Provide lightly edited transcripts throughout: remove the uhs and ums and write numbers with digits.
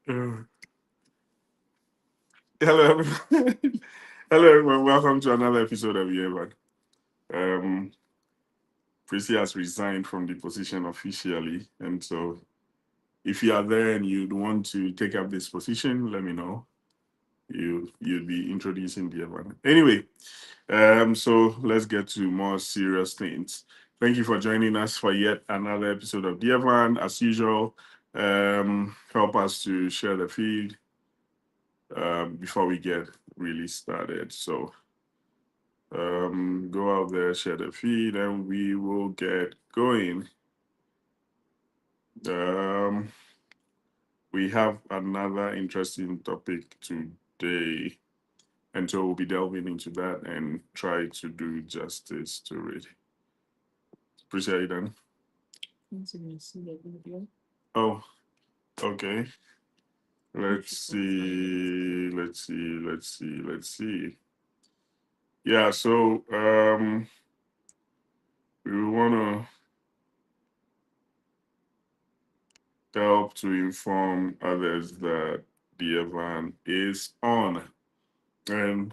Uh, Hello, everyone. Hello, everyone. Welcome to another episode of Yevan. Um, Prissy has resigned from the position officially, and so if you are there and you'd want to take up this position, let me know. You'd be introducing the Yevan. Anyway, so let's get to more serious things. Thank you for joining us for yet another episode of the Yevan. As usual, help us to share the feed before we get really started. So go out there, share the feed, and we will get going. Um, we have another interesting topic today, and so we'll be delving into that and try to do justice to it. Appreciate it, then. Oh, okay. Let's see. Yeah, so we want to help to inform others that the event is on. And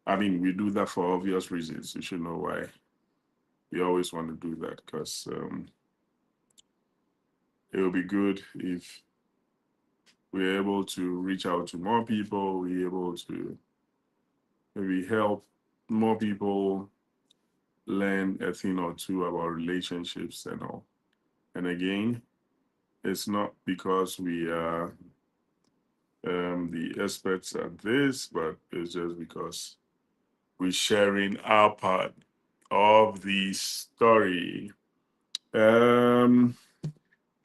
I mean, we do that for obvious reasons. You should know why. We always want to do that because it will be good if we're able to reach out to more people, we're able to maybe help more people learn a thing or two about relationships and all. And again, it's not because we are the experts at this, but it's just because we're sharing our part of the story. Um,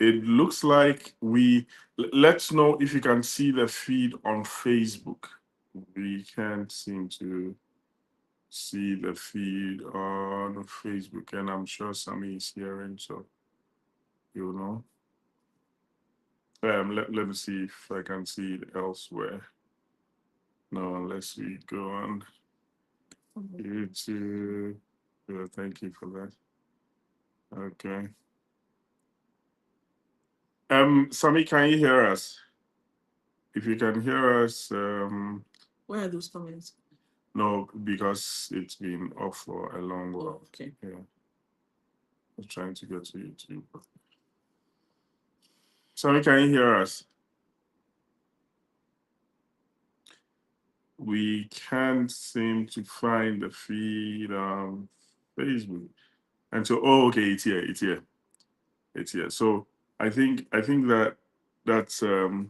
it looks like let's know if you can see the feed on Facebook. We can't seem to see the feed on Facebook, and I'm sure Sammy is hearing, so you know. Let me see if I can see it elsewhere. No, unless we go on YouTube. Thank you for that. Okay. Sammy, can you hear us? If you can hear us, Where are those comments? no, because it's been off for a long while. Oh, okay. Yeah, I'm trying to get to YouTube. Sammy, can you hear us? We can't seem to find the feed on Facebook. And so, oh, okay, it's here. So I think that that's a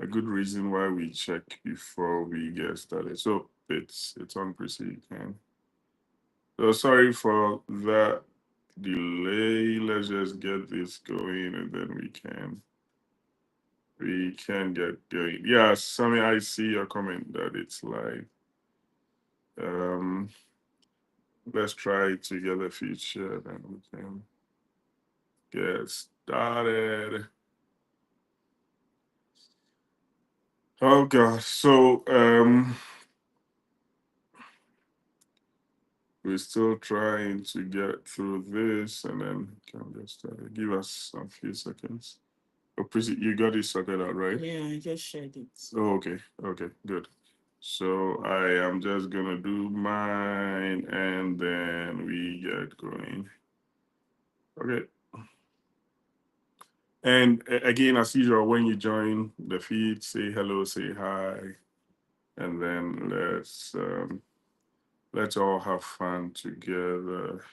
good reason why we check before we get started. So it's on Prissy. So sorry for that delay. Let's just get this going and then we can get going. Yeah, Sammy, I see your comment that it's live. Um let's try to get a feature then we can get started. Oh god. So we're still trying to get through this and then can get started. Give us a few seconds. Oh, you got it sorted out, right? Yeah, I just shared it. Oh, okay. Okay, good. So I am just gonna do mine and then we get going. Okay. And again, as usual, when you join the feed, say hello, say hi, and then let's all have fun together.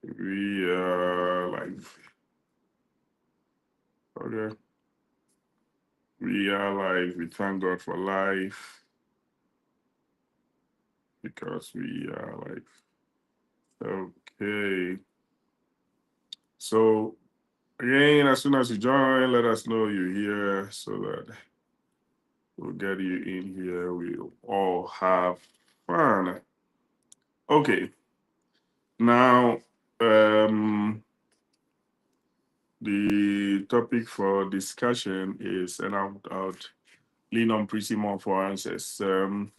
We are live. Okay. We are live. We thank God for life because we are live. Okay. So again, as soon as you join, let us know you're here so that we'll get you in here. We'll all have fun. Okay. Now, the topic for discussion is, and I'll lean on pretty more for answers. You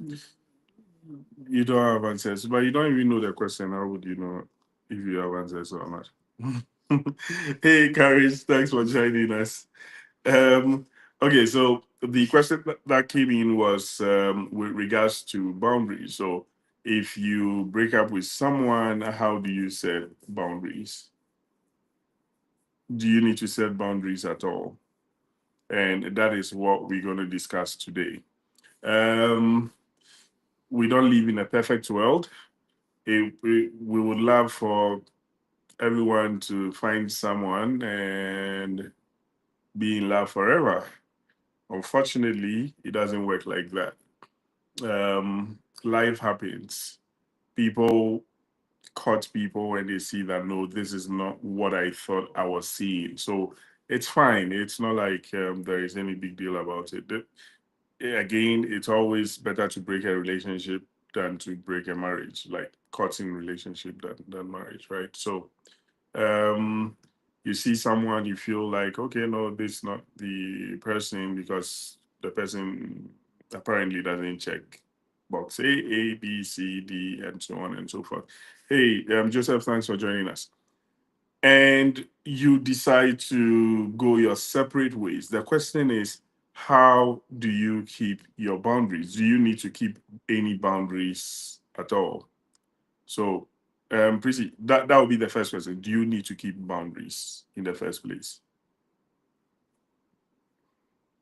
don't have answers, but you don't even know the question. How would you know if you have answers or not? Hey, Courage, thanks for joining us. Um, Okay, so the question that came in was with regards to boundaries. So, if you break up with someone, how do you set boundaries? Do you need to set boundaries at all? And that is what we're going to discuss today. Um, we don't live in a perfect world. We would love for everyone to find someone and be in love forever. Unfortunately, it doesn't work like that. Life happens. People cut people when they see that no, this is not what I thought I was seeing. So it's fine. It's not like there is any big deal about it. Again, it's always better to break a relationship than to break a marriage, like cutting relationship than marriage, right? So um you see someone, you feel like, okay, no, this is not the person because the person apparently doesn't check box A, B, C, D, and so on and so forth. Hey, Joseph, thanks for joining us. And you decide to go your separate ways. The question is, how do you keep your boundaries? Do you need to keep any boundaries at all? So, Prissy, that would be the first question. Do you need to keep boundaries in the first place?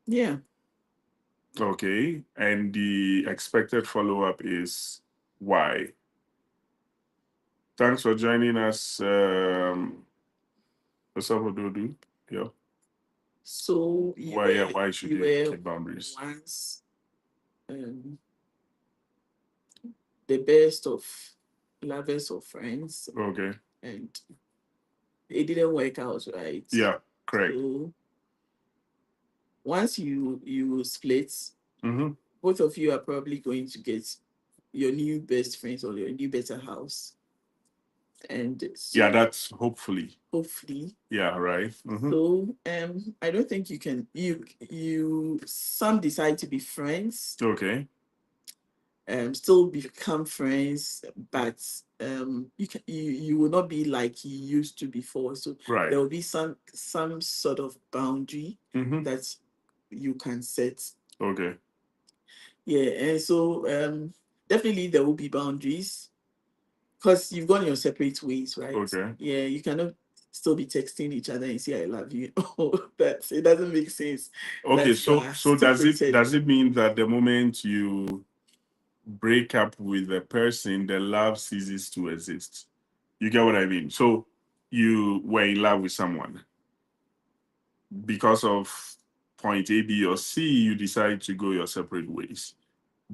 Yeah. Okay. And the expected follow-up is why? Thanks for joining us, Osafododu. Yeah. So Why should you you were keep boundaries? once um, the best of lovers or friends, Okay. and it didn't work out, right? Yeah, correct. So once you split, Mm-hmm. both of you are probably going to get your new best friends or your new better house, and Yeah, so that's hopefully. hopefully. Yeah, right. Mm-hmm. So I don't think you can you some decide to be friends, Okay. still become friends, but you will not be like you used to before. So Right. there will be some sort of boundary Mm-hmm. that you can set. Okay. Yeah, and so definitely there will be boundaries because you've gone your separate ways, right? Okay. Yeah, you cannot still be texting each other and say I love you. Oh, that it doesn't make sense Okay, that you so are does it separated. mean that the moment you break up with a person, the love ceases to exist? You get what I mean? So you were in love with someone because of point A, B, or C, you decide to go your separate ways.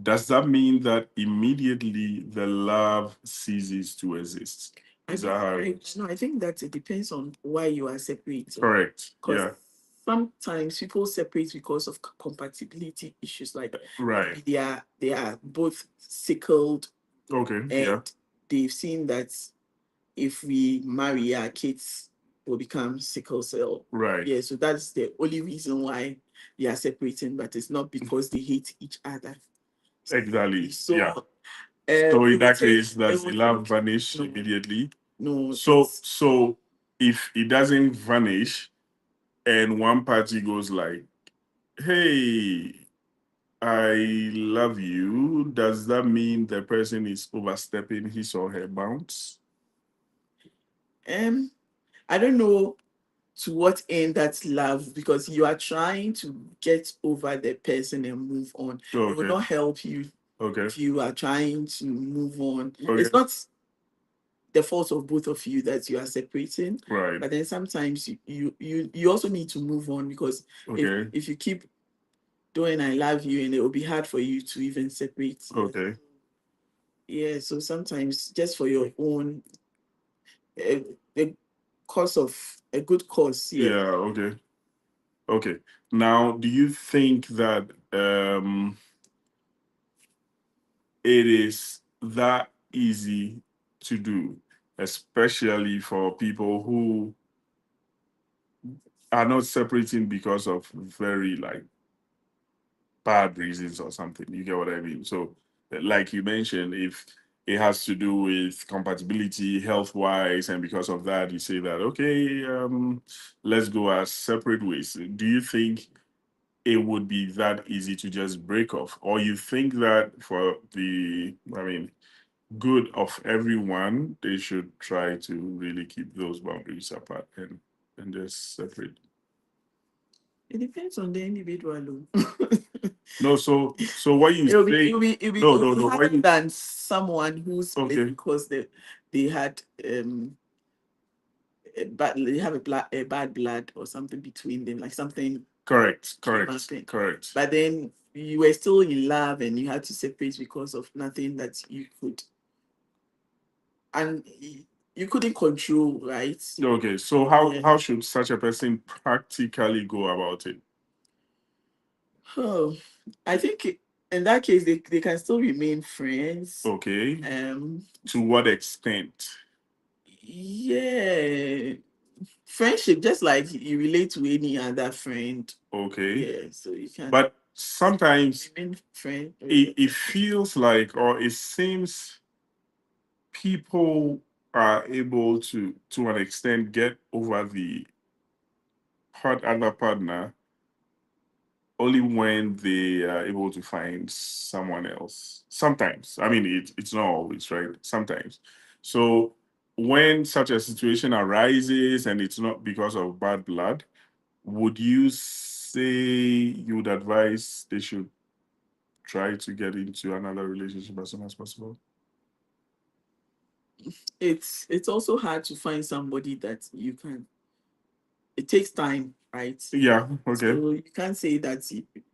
Does that mean that immediately the love ceases to exist? Is that how it is? No, I think that it depends on why you are separating. Correct. Because Yeah. sometimes people separate because of compatibility issues, like Right. maybe they are both sickled, Okay. Yeah. and they've seen that if we marry, our kids will become sickle cell. Right. Yeah, so that's the only reason why they are separating, but it's not because they hate each other. Exactly. So Yeah. So in it would that take case, it does the would love take vanish no immediately? no So it's if it doesn't vanish and one party goes like, "Hey, I love you," does that mean the person is overstepping his or her bounds? um I don't know to what end that's love, because you are trying to get over the person and move on. It will Okay. not help you Okay. if you are trying to move on. It's Okay. not the fault of both of you that you are separating, Right. but then sometimes you also need to move on, because Okay. if you keep doing I love you, and it will be hard for you to even separate. Okay. Yeah, so sometimes just for your own a cause of a good cause. Yeah. Yeah. Okay. Okay. Now, do you think that it is that easy to do, especially for people who are not separating because of very like bad reasons or something? You get what I mean? So, like you mentioned, if it has to do with compatibility health wise, and because of that, you say that, okay, let's go our separate ways. Do you think it would be that easy to just break off, or you think that for the, I mean, good of everyone, they should try to really keep those boundaries apart and just separate. It depends on the individual. Oh. No, so what you say? No, It'll no, be no. What harder you than someone who split okay? because they had they have a bad blood or something between them, like something Correct, came correct, happen. correct. But then you were still in love and you had to separate because of nothing that you could and you couldn't control, right? Okay, so how should such a person practically go about it? Oh, I think in that case they can still remain friends. Okay, Um, to what extent? yeah, friendship just like you relate to any other friend. Okay, Yeah, so you can but sometimes remain friend with it, them. it feels like, or it seems people are able to an extent get over the other partner only when they are able to find someone else. Sometimes, I mean, it's not always, right? Sometimes. So when such a situation arises and it's not because of bad blood, would you say you would advise they should try to get into another relationship as soon as possible? It's also hard to find somebody that you can. It takes time, right? Yeah, okay, So you can't say that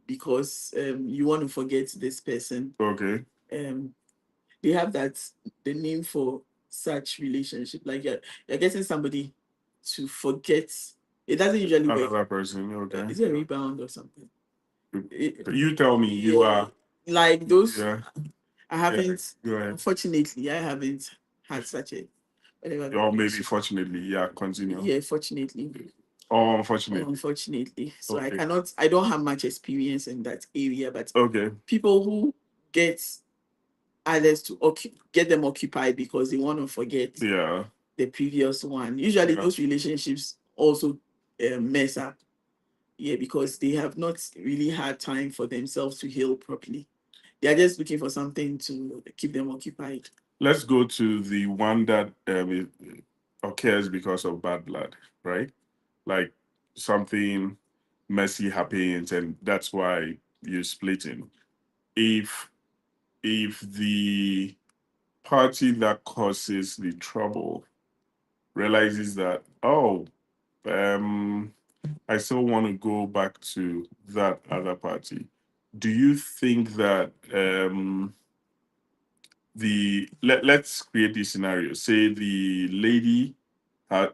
because you want to forget this person. okay. Um, they have that the name for such relationship. Like you're getting somebody to forget. It doesn't usually work. Another person, okay. Is it a rebound or something? It, You tell me, you yeah, are, like those. yeah, I yeah, haven't. go ahead. Unfortunately, I haven't had such a whatever. Or maybe fortunately, yeah, continue. Yeah, fortunately. Or unfortunately. Unfortunately. So Okay. I don't have much experience in that area, but Okay. people who get others to get them occupied because they want to forget Yeah. the previous one. Usually Yeah. those relationships also mess up. Yeah, because they have not really had time for themselves to heal properly. They are just looking for something to keep them occupied. Let's go to the one that occurs because of bad blood, right? Like something messy happens, and that's why you're splitting. If if the party that causes the trouble realizes that, oh, um, I still want to go back to that other party, do you think that let's create this scenario. Say the lady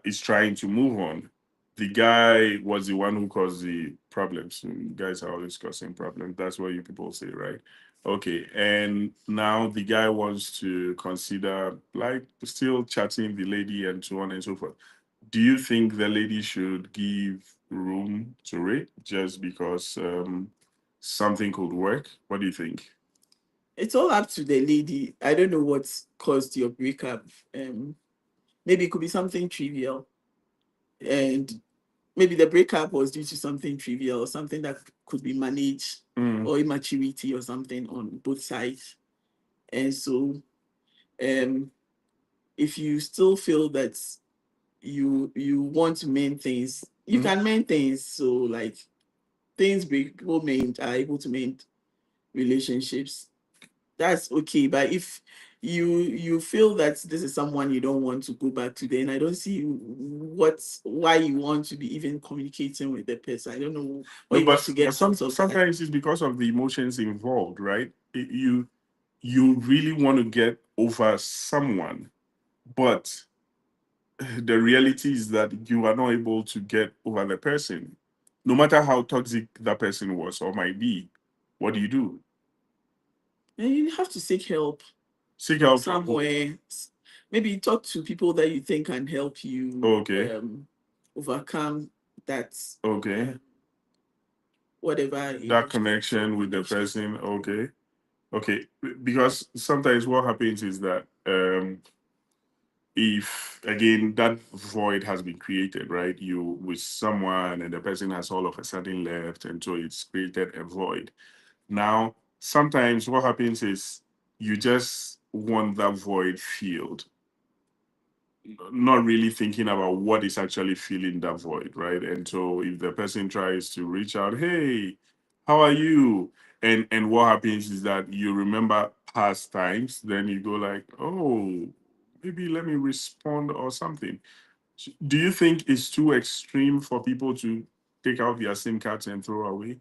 is trying to move on. The guy was the one who caused the problems. Guys are always causing problems. That's what you people say, right? Okay. And now the guy wants to consider like still chatting the lady and so on and so forth. Do you think the lady should give room to it just because something could work? What do you think? It's all up to the lady. I don't know what caused your breakup. Maybe it could be something trivial, and maybe the breakup was due to something trivial, something that could be managed, Mm, or immaturity or something on both sides. And so, um, if you still feel that you want to mend things, you mm. can mend things. So like things break, people mend are able to mend relationships. That's okay. But if you feel that this is someone you don't want to go back to, then I don't see why you want to be even communicating with the person. I don't know what No, you want to but get out of that. sometimes it's because of the emotions involved, right? You really want to get over someone, but the reality is that you are not able to get over the person, no matter how toxic that person was or might be. What do you do? And you have to seek help Seek help from who? somewhere. Maybe talk to people that you think can help you Okay, overcome that okay. whatever That emotions or connection with the relationship. person. Okay, okay. Because sometimes what happens is that if again that void has been created, right? You with someone and the person has all of a sudden left, and so it's created a void. Now, sometimes what happens is you just want that void filled, not really thinking about what is actually filling that void, right? And so if the person tries to reach out, hey, how are you? And what happens is that you remember past times, then you go like, oh, maybe let me respond or something. Do you think it's too extreme for people to take out their SIM cards and throw away?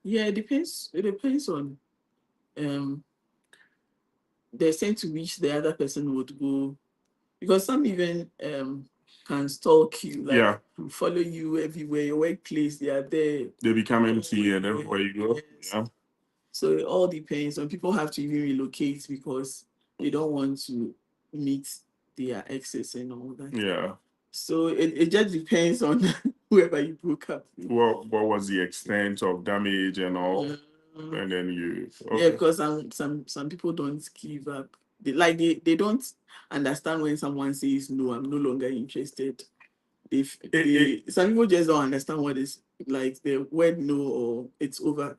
Yeah, it depends on um the extent to which the other person would go, because some even can stalk you, like Yeah, follow you everywhere, your workplace, they are there. they become Oh, empty and everywhere you go. yes. Yeah, So it all depends. Some people have to even relocate because they don't want to meet their exes and all that. yeah. So it just depends on whoever you broke up with. What was the extent of damage and all? Um, And then you yeah, okay. because some people don't give up. They don't understand when someone says no, I'm no longer interested. If It, they Some people just don't understand what is like the word no or it's over.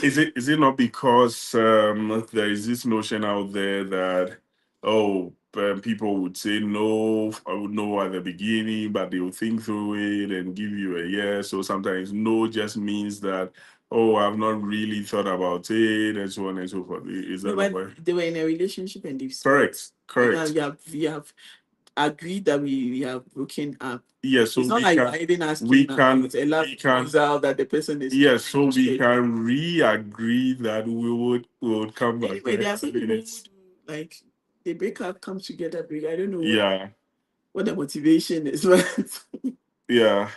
is it not because there is this notion out there that oh people would say no, I would know at the beginning, but they will think through it and give you a yes. So sometimes no just means that oh I've not really thought about it and so on and so forth. Is No, that not but why? they were in a relationship and they've split. Correct, correct. We have agreed that we have broken up. Yeah, so It's not like you're even we asking can about a love we can proposal that the person is yeah, not so we interested. can re-agree that we would come back, Anyway, right? there are I some mean, people who it's do like they break up, come together, break. I don't know yeah, what the motivation is, but yeah.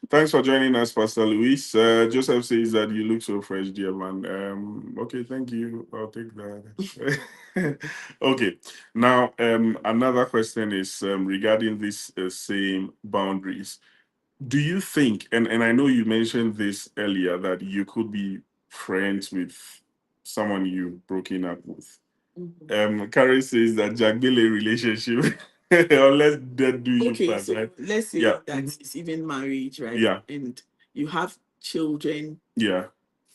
Thanks for joining us, Pastor Luis. Joseph says that you look so fresh, dear man. Okay, thank you. I'll take that. Okay. Now, another question is regarding this same boundaries. Do you think, and I know you mentioned this earlier, that you could be friends with someone you've broken up with? Carrie says that Jack Billy relationship, unless death do you okay, part, so right? let's say Yeah, that it's even marriage, right? yeah, And you have children, yeah.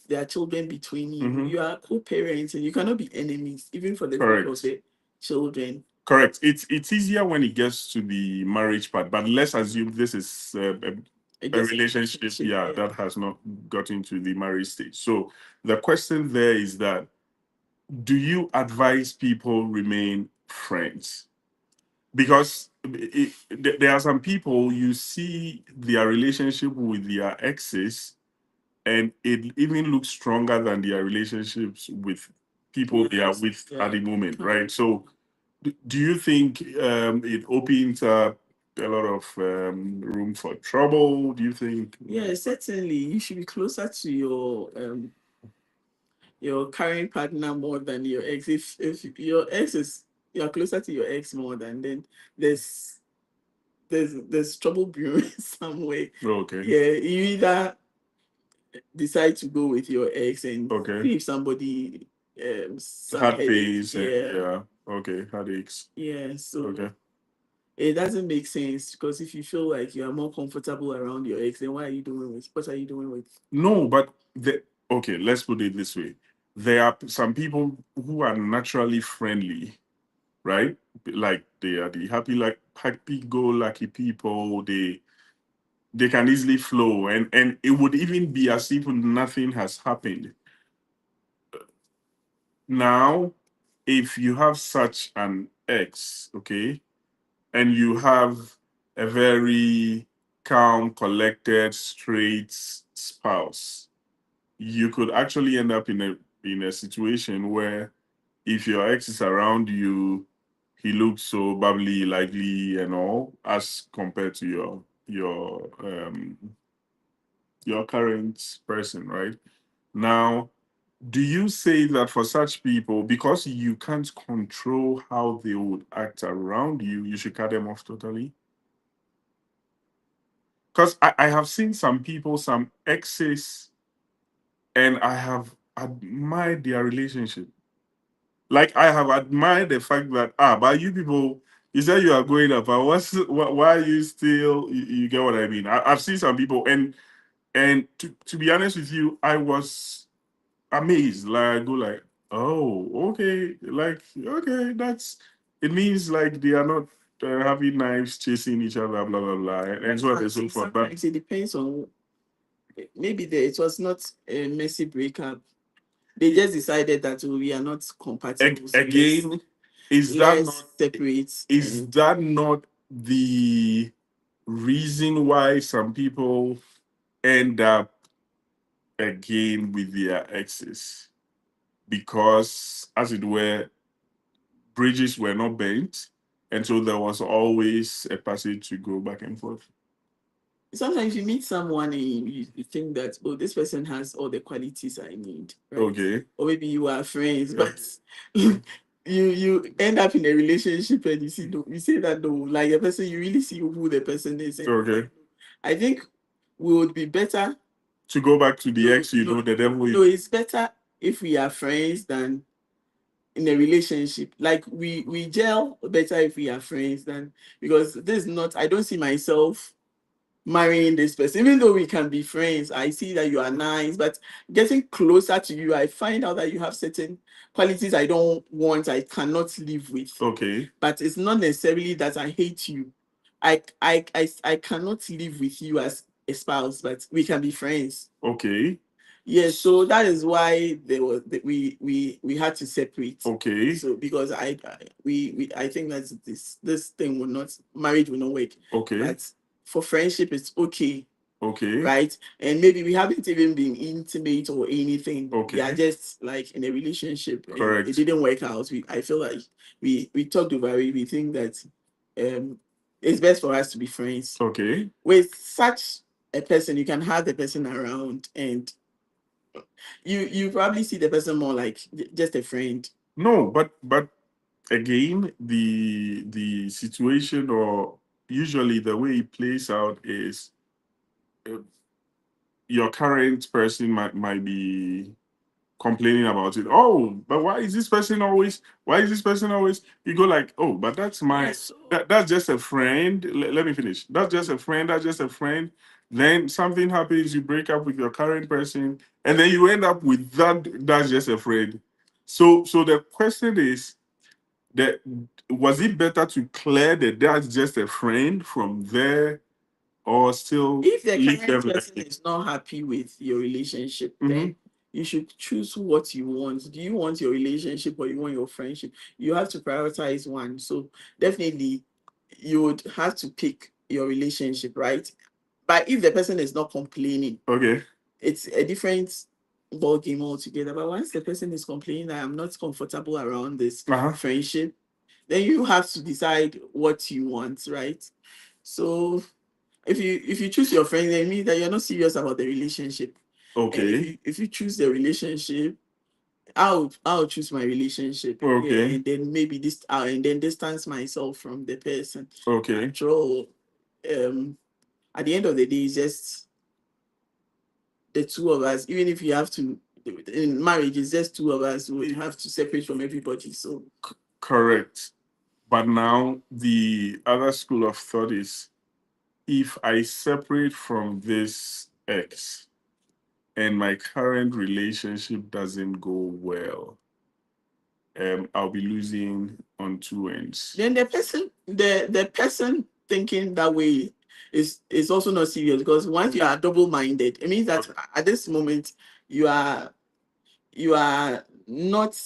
there are children between you. Mm-hmm. You are co-parents and you cannot be enemies, even for the sake of Correct. the children. Correct. It's easier when it gets to the marriage part, but let's assume this is a Just a relationship, relationship, yeah, yeah. that has not gotten to the marriage stage. So the question there is that do you advise people remain friends? Because there are some people you see their relationship with their exes, and it even looks stronger than their relationships with people they are Yes, with at yeah. the moment, right? So, do you think it opens up a lot of room for trouble? Do you think? Yeah, certainly. You should be closer to your current partner more than your ex. If your ex is you're closer to your ex more than, then there's there's trouble brewing somewhere. Okay. Yeah, you either decide to go with your ex and Okay. give somebody some Heart headache. pains and Yeah, yeah. Okay. Headaches. yeah. So Okay. it doesn't make sense because if you feel like you are more comfortable around your ex, then what are you doing with? No, but okay, let's put it this way. There are some people who are naturally friendly, right? Like they are the happy go lucky people. They can easily flow, and it would even be as if nothing has happened. Now, if you have such an ex, okay, and you have a very calm, collected, straight spouse, you could actually end up in a situation where if your ex is around you, he looks so bubbly, lively, and all, as compared to your current person, right? Now, do you say that for such people, because you can't control how they would act around you, you should cut them off totally? Because I have seen some people, some exes, and I have admired their relationship. like I have admired the fact that but you people, you said you are going up, but why are you still? You get what I mean? I've seen some people, and to be honest with you, I was amazed. Like I go like, oh, okay, like okay, that's it means like they are not having knives chasing each other, blah blah blah, and so on and so forth. But Sometimes it depends on, maybe it was not a messy breakup. They just decided that, oh, we are not compatible. So again, is that let's not separate. is that not the reason why some people end up again with their exes? Because, as it were, bridges were not burnt, and so there was always a passage to go back and forth. Sometimes you meet someone and you think that, oh, this person has all the qualities I need, right? Okay. Or maybe you are friends, but you end up in a relationship and you see, you say that, no, like the person, you really see who the person is. Okay. I think we would be better to go back to the ex, the devil. No, it's better if we are friends than in a relationship. Like we gel better if we are friends than, because this is not, I don't see myself marrying this person. Even though we can be friends, I see that you are nice, but getting closer to you, I find out that you have certain qualities I don't want, I cannot live with. Okay. But it's not necessarily that I hate you. I cannot live with you as a spouse, but we can be friends. Okay. Yes, so that is why there was we had to separate. Okay. So because I think that this thing will not, marriage will not work. Okay. But for friendship, it's okay. Okay. Right? And maybe we haven't even been intimate or anything. Okay. We are just like in a relationship. Correct. It didn't work out. I feel like we talked about it. We think that it's best for us to be friends. Okay. With such a person, you can have the person around and you probably see the person more like just a friend. No, but again, the situation, or usually the way it plays out is your current person might be complaining about it. Oh, but why is this person always? Why is this person always? You go like, oh, but that's my that's just a friend. Let me finish. That's just a friend. That's just a friend. Then something happens. You break up with your current person, and then you end up with that. That's just a friend. So the question is that, was it better to clear the that's just a friend from there, or still if the leave current them? person is not happy with your relationship, then you should choose what you want. Do you want your relationship or you want your friendship? You have to prioritize one. So definitely you would have to pick your relationship, right? But if the person is not complaining, Okay. it's a different ball game altogether. But once the person is complaining that I'm not comfortable around this friendship, then you have to decide what you want, right? So if you choose your friend, then it means that you're not serious about the relationship. Okay. And if you choose the relationship, I'll choose my relationship. Okay. And then maybe and then distance myself from the person. Okay. After all, at the end of the day, it's just the two of us. Even if you have to, in marriage, it's just two of us. So you have to separate from everybody. So correct. But now the other school of thought is, if I separate from this ex and my current relationship doesn't go well, I'll be losing on two ends. Then the person thinking that way is also not serious, because once you are double-minded, it means that at this moment you are not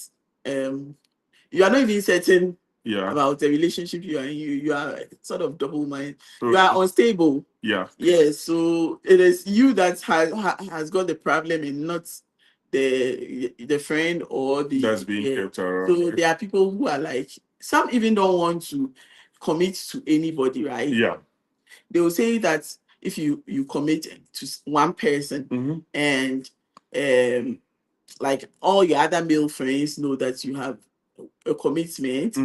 you are not even certain about the relationship you are in. You are sort of double-minded. You are unstable. Yeah. Yes. So it is you that has got the problem and not the friend or the that's being kept around. So there are people who are like, some even don't want to commit to anybody, right? Yeah. They will say that if you commit to one person and like all your other male friends know that you have a commitment,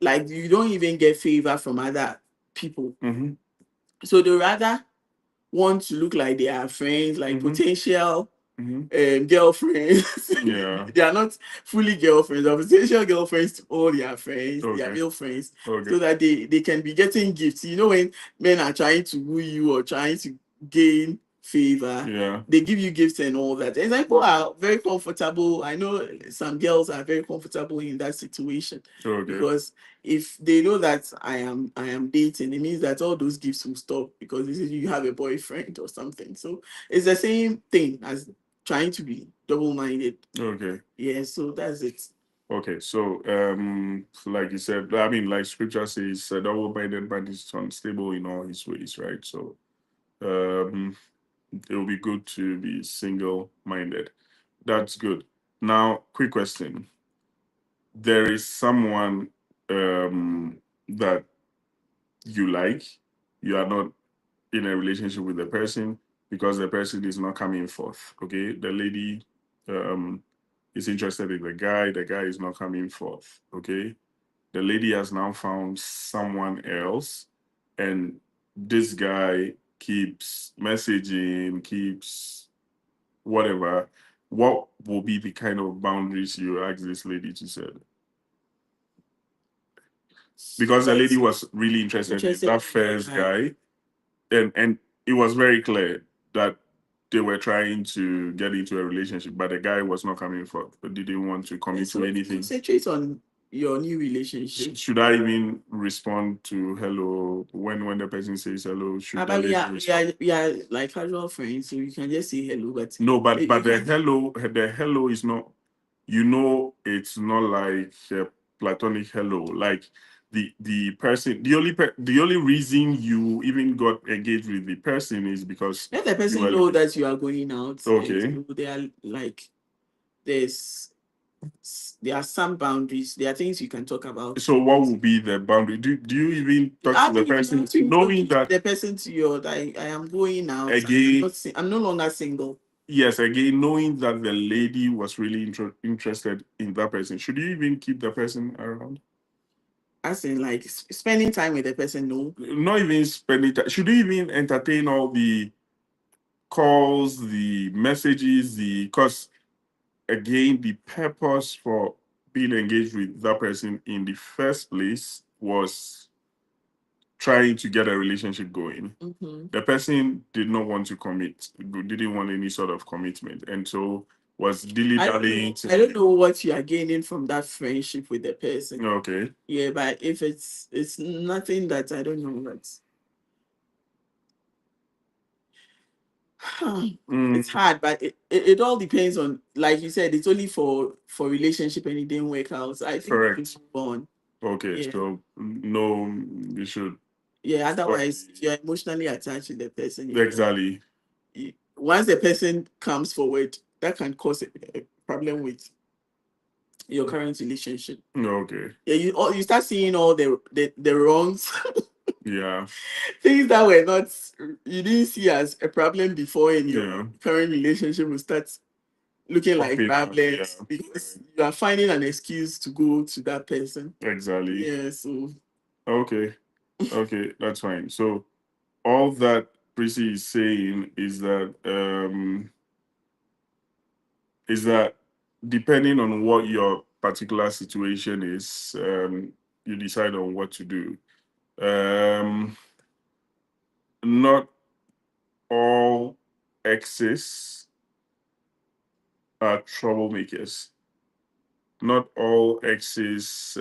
like you don't even get favor from other people. So they rather want to look like they are friends, like potential girlfriends. Yeah. They are not fully girlfriends, potential girlfriends to all their friends. They are Okay. real friends, Okay. so that they can be getting gifts. You know, when men are trying to woo you or trying to gain favor, Yeah. they give you gifts and all that. And people are very comfortable. I know some girls are very comfortable in that situation, Okay. because if they know that I am dating, it means that all those gifts will stop, because this is, you have a boyfriend or something. So it's the same thing as trying to be double-minded. Okay. Yeah, so that's it. Okay. So, like you said, I mean, like scripture says, a double-minded man is unstable in all his ways, right? So, it will be good to be single-minded. That's good. Now, quick question. There is someone that you like, you are not in a relationship with the person because the person is not coming forth. Okay, the lady is interested in the guy is not coming forth. Okay, the lady has now found someone else, and this guy keeps messaging, keeps whatever. What will be the kind of boundaries you ask this lady to set? Because the lady was really interested in that first guy, and it was very clear that they were trying to get into a relationship, but the guy was not coming forth, but didn't want to commit to anything. Concentrate on your new relationship. Should I even respond to hello when the person says hello? Should the But lady respond? we are like casual friends, so you can just say hello. But No, but you the hello is not. You know, it's not like a platonic hello. Like the person, the only reason you even got engaged with the person is because let the you person were know that you are going out. okay. So they are like, there's there are some boundaries. There are things you can talk about. So what would be the boundary? Do you even talk to the person knowing that the person to your that I am going out. again? I'm no longer single. Yes, again, knowing that the lady was really interested in that person, should you even keep the person around? As in, like, spending time with the person, no. Not even spending time. Should you even entertain all the calls, the messages, the because again, the purpose for being engaged with that person in the first place was trying to get a relationship going. The person did not want to commit, didn't want any sort of commitment, and so was dilly-dallying. I don't know what you are gaining from that friendship with the person. Okay. Yeah, but if it's nothing that I don't know what. It's hard, but it all depends on, like you said, it's only for relationship and it didn't work out. So I think we Correct. should move on. Okay, Yeah. so no, you should. Yeah, otherwise if you're emotionally attached to the person, Exactly. once the person comes forward, that can cause a problem with your current relationship. Okay. Yeah, you start seeing all the wrongs, Yeah. things that were not, you didn't see as a problem before in your Yeah. current relationship will start looking like Popping up, problems, yeah. because you are finding an excuse to go to that person. Exactly. Yeah, so Okay. Okay, that's fine. So all that Prissy is saying is that depending on what your particular situation is, you decide on what to do. Not all exes are troublemakers. Not all exes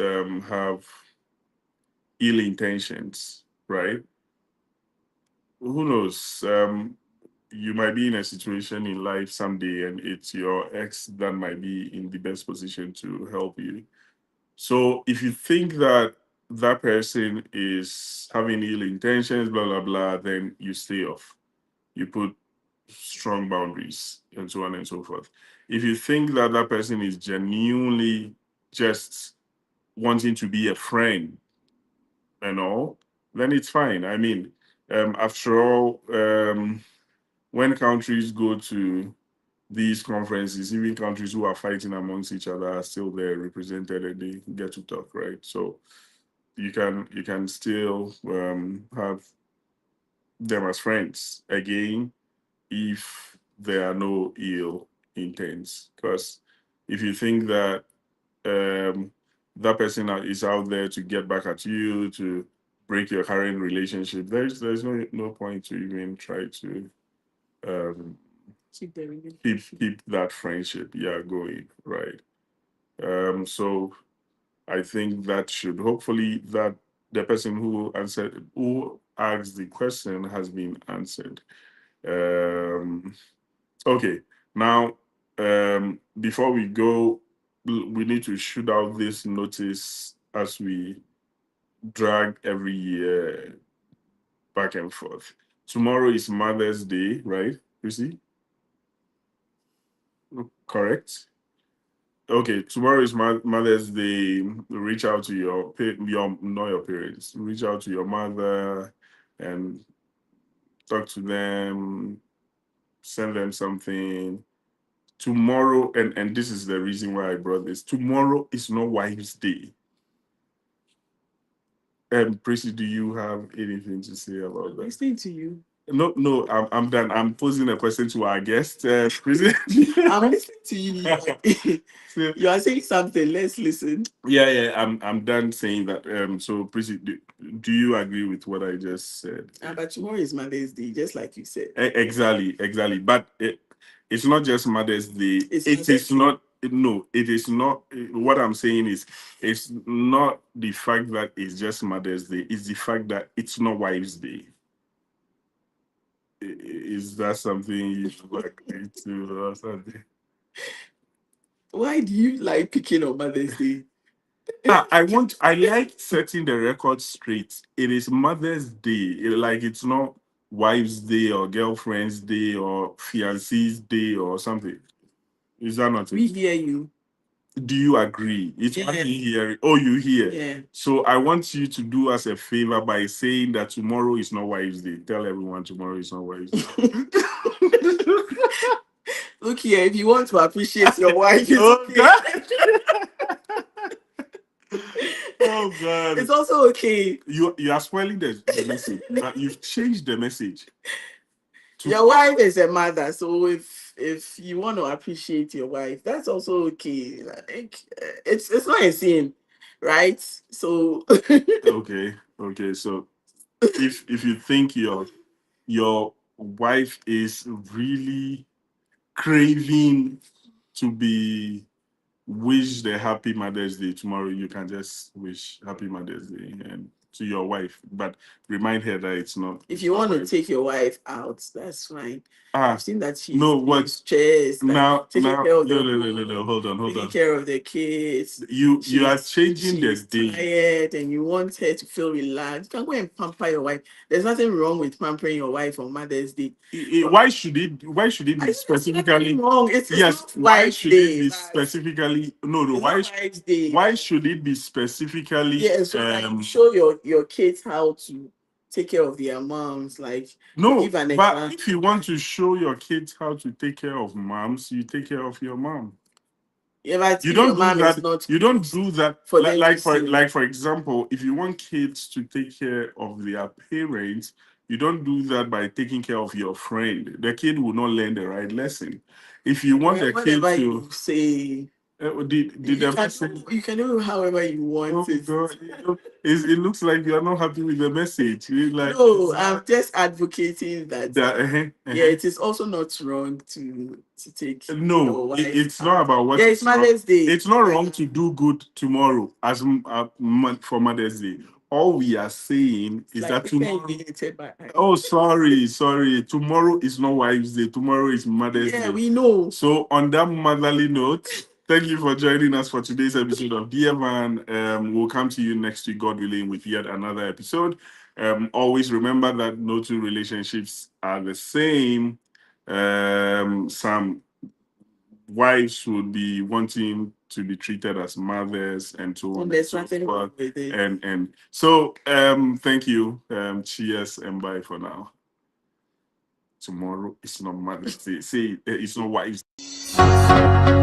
have ill intentions, right? Who knows? You might be in a situation in life someday, and it's your ex that might be in the best position to help you. So if you think that that person is having ill intentions, blah blah blah, then you stay off. You put strong boundaries and so on and so forth. If you think that that person is genuinely just wanting to be a friend and all, then it's fine. I mean, after all, when countries go to these conferences, even countries who are fighting amongst each other are still there represented, and they get to talk, right? So you can still have them as friends again if there are no ill intends. Because if you think that that person is out there to get back at you, to break your current relationship, there's no point to even try to um, Keep the keep relationship. keep that friendship, yeah, going, right? So I think that should hopefully that the person who asked the question has been answered. Um, okay, now before we go, we need to shoot out this notice as we drag every year back and forth. Tomorrow is Mother's Day, right, Chrissy? Correct. Okay, tomorrow is Mother's Day. Reach out to your not your parents. Reach out to your mother and talk to them. Send them something. Tomorrow, and this is the reason why I brought this. Tomorrow is not Wives' Day. Prissy, do you have anything to say about that? Listening to you. No, I'm done. I'm posing a question to our guest, Prissy. I'm listening to you. So, You are saying something. Let's listen. yeah. I'm done saying that. So, Prissy, do you agree with what I just said? But tomorrow is Mother's Day, just like you said. Exactly. But it's not just Mother's Day. It's It Mother's is Day. not. No, it is not. What I'm saying is, it's not the fact that it's just Mother's Day. It's the fact that it's not Wives' Day. Is that something you agree to or something? Why do you like picking on Mother's Day? I like setting the record straight. It is Mother's Day. Like it's not Wives' Day or Girlfriend's Day or Fiancé's Day or something. Is that not We it? hear you. Do you agree? It's Yeah. only hearing. Oh, you hear. Yeah. So I want you to do us a favor by saying that tomorrow is not Wives' Day. Tell everyone tomorrow is not Wives' Day. Look here, if you want to appreciate your wife, it's Oh okay. God. Oh God. It's also okay. You are spoiling the message. But you've changed the message. Your wife is a mother, so if you want to appreciate your wife, that's also okay. Like it's not a sin, right? So Okay. So if you think your wife is really craving to be wished a happy Mother's Day tomorrow, you can just wish happy Mother's Day and to your wife, but remind her that it's not. if you want to take your wife out, that's fine. I've seen that she's no, in what stressed, like now? taking Now, care of no. Hold on. taking care of the kids. You are She's changing the day. tired, and you want her to feel relaxed. You can go and pamper your wife. There's nothing wrong with pampering your wife on Mother's Day. Why should it? Why should it be specifically wrong? It's yes? not Why Wife's should it Day, be but specifically? No. it's Why? not Wife's Day. Why should it be specifically? Yeah, so that you show your kids how to take care of their moms. Like No, give an but example. if you want to show your kids how to take care of moms, you take care of your mom. Yeah, but You if your don't do mom is that. not You don't do that. for them to see. Like for example, if you want kids to take care of their parents, you don't do that by taking care of your friend. The kid will not learn the right lesson. If you want the kid Whatever to you say, did the person. you can do however you want Oh it. God! It looks like you are not happy with the message. Like No, I'm just advocating that. uh-huh. Yeah, it is also not wrong to take No, your wife it's out. not about what. Yeah, it's Mother's Day. It's not wrong to do good tomorrow as for Mother's Day. All we are saying is Like that tomorrow. Oh, sorry. Tomorrow is not Wives' Day. Tomorrow is Mother's Day. Yeah, we know. So on that motherly note, thank you for joining us for today's episode of Dear Man. We'll come to you next week, God willing, with yet another episode. Always remember that no two relationships are the same. Some wives would be wanting to be treated as mothers and so on. And there's nothing wrong with it. And so thank you. Cheers and bye for now. Tomorrow is not Mother's Day. Say it's not Wives' Day.